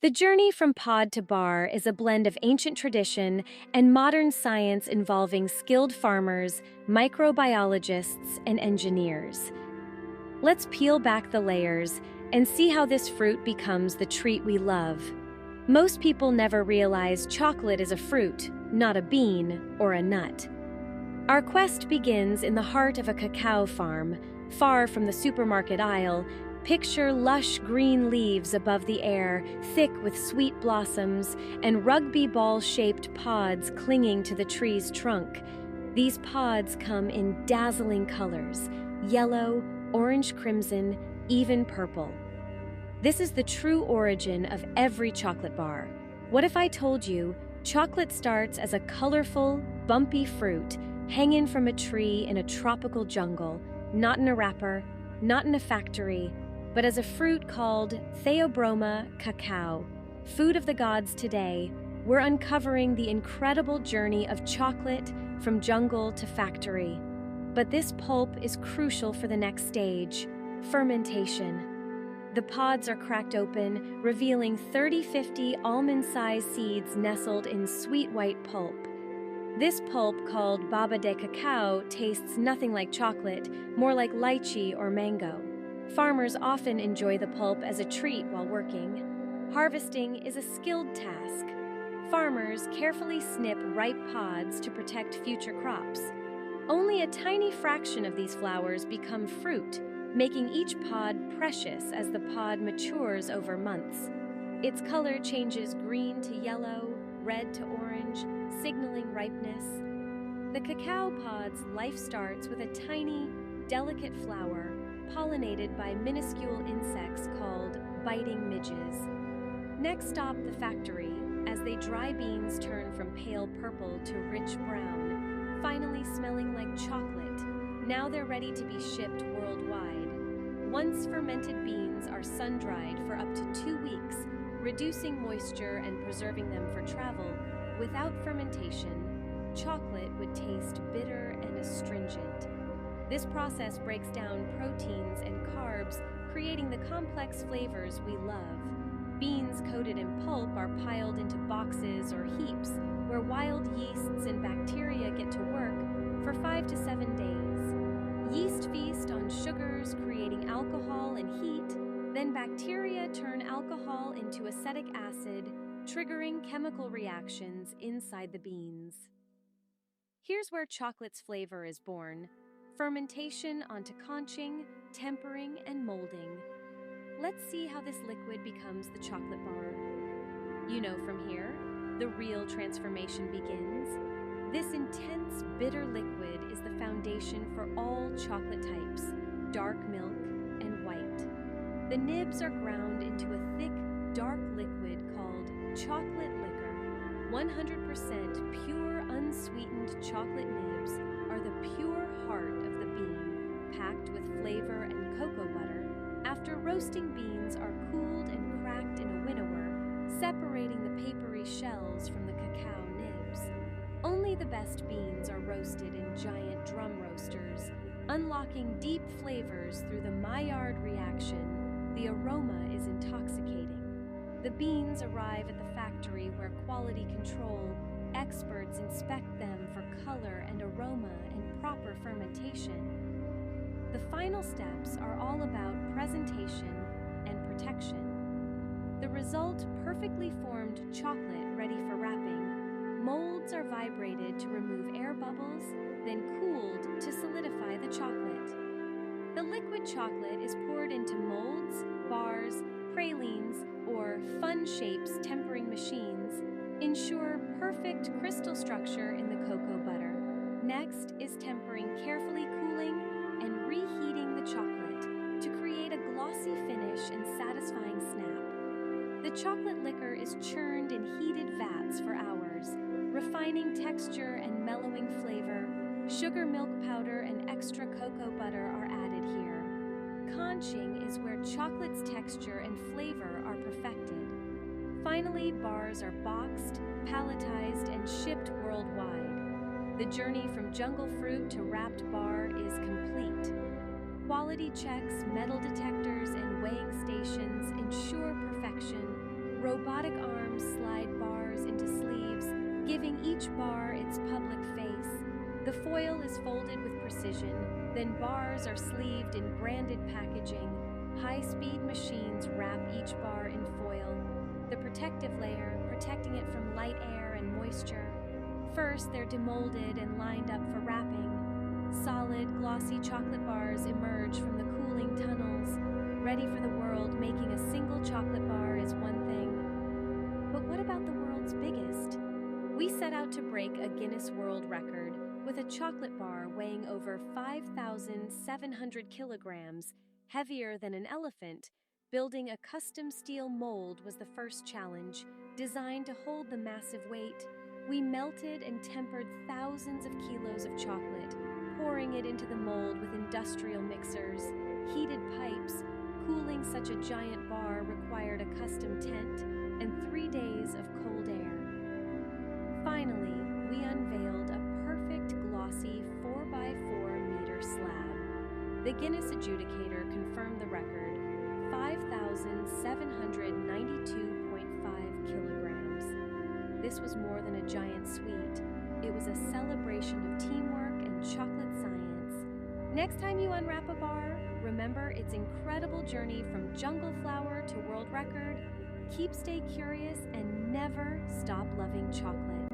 The journey from pod to bar is a blend of ancient tradition and modern science involving skilled farmers, microbiologists, and engineers. Let's peel back the layers and see how this fruit becomes the treat we love. Most people never realize chocolate is a fruit, not a bean or a nut. Our quest begins in the heart of a cacao farm, far from the supermarket aisle. Picture lush green leaves above the air, thick with sweet blossoms, and rugby ball-shaped pods clinging to the tree's trunk. These pods come in dazzling colors: yellow, orange crimson, even purple. This is the true origin of every chocolate bar. What if I told you chocolate starts as a colorful, bumpy fruit hanging from a tree in a tropical jungle, not in a wrapper, not in a factory, but as a fruit called Theobroma cacao, food of the gods today? We're uncovering the incredible journey of chocolate from jungle to factory. But this pulp is crucial for the next stage: fermentation. The pods are cracked open, revealing 30-50 almond-sized seeds nestled in sweet white pulp. This pulp, called baba de cacao, tastes nothing like chocolate, more like lychee or mango. Farmers often enjoy the pulp as a treat while working. Harvesting is a skilled task. Farmers carefully snip ripe pods to protect future crops. Only a tiny fraction of these flowers become fruit, making each pod precious as the pod matures over months. Its color changes green to yellow, red to orange, signaling ripeness. The cacao pod's life starts with a tiny, delicate flower pollinated by minuscule insects called biting midges. Next stop, the factory, as they dry beans turn from pale purple to rich brown, finally smelling like chocolate. Now they're ready to be shipped worldwide. Once fermented beans are sun-dried for up to 2 weeks, reducing moisture and preserving them for travel. Without fermentation, chocolate would taste bitter and astringent. This process breaks down proteins and carbs, creating the complex flavors we love. Beans coated in pulp are piled into boxes or heaps, where wild yeasts and bacteria get to work for 5 to 7 days. Yeast feast on sugars, creating alcohol and heat. Then bacteria turn alcohol into acetic acid, triggering chemical reactions inside the beans. Here's where chocolate's flavor is born: fermentation onto conching, tempering, and molding. Let's see how this liquid becomes the chocolate bar. You know, from here, the real transformation begins. This intense, bitter liquid is the foundation for all chocolate types: dark milk and white. The nibs are ground into a thick, dark liquid called chocolate liquor. 100% pure, unsweetened chocolate nibs are the pure heart of the bean, packed with flavor and cocoa butter. After roasting, beans are cooled and cracked in a winnower, separating the papery shells from the cacao nibs. Only the best beans are roasted in giant drum roasters, unlocking deep flavors through the Maillard reaction. The aroma is intoxicating. The beans arrive at the factory where quality control experts inspect them for color and aroma and proper fermentation. The final steps are all about presentation and protection. The result: perfectly formed chocolate ready for wrapping. Molds are vibrated to remove air bubbles, then cooled to solidify the chocolate. The liquid chocolate is poured into molds, bars, pralines, or fun shapes tempering machines ensure perfect crystal structure in the cocoa butter. Next is tempering, carefully cooling and reheating the chocolate to create a glossy finish and satisfying snap. The chocolate liquor is churned in heated vats for hours, refining texture and mellowing flavor. Sugar, milk powder, and extra cocoa butter are added here. Conching is where chocolate's texture and flavor are perfected. Finally, bars are boxed, palletized, and shipped worldwide. The journey from jungle fruit to wrapped bar is complete. Quality checks, metal detectors, and weighing stations ensure perfection. Robotic arms slide bars into sleeves, giving each bar its public face. The foil is folded with precision, then bars are sleeved in branded packaging. High-speed machines wrap each bar in foil, the protective layer protecting it from light air and moisture. First, they're demolded and lined up for wrapping. Solid, glossy chocolate bars emerge from the cooling tunnels, ready for the world. Making a single chocolate bar is one thing. But what about the world's biggest? We set out to break a Guinness World Record with a chocolate bar weighing over 5,700 kilograms, heavier than an elephant. Building a custom steel mold was the first challenge, designed to hold the massive weight. We melted and tempered thousands of kilos of chocolate, pouring it into the mold with industrial mixers, heated pipes. Cooling such a giant bar required a custom tent and 3 days of cold air. Finally, we unveiled a perfect glossy 4x4-meter slab. The Guinness adjudicator confirmed the record, 5,792.5 kilograms. This was more than a giant sweet. It was a celebration of teamwork and chocolate science. Next time you unwrap a bar, remember its incredible journey from jungle flower to world record. Stay curious and never stop loving chocolate.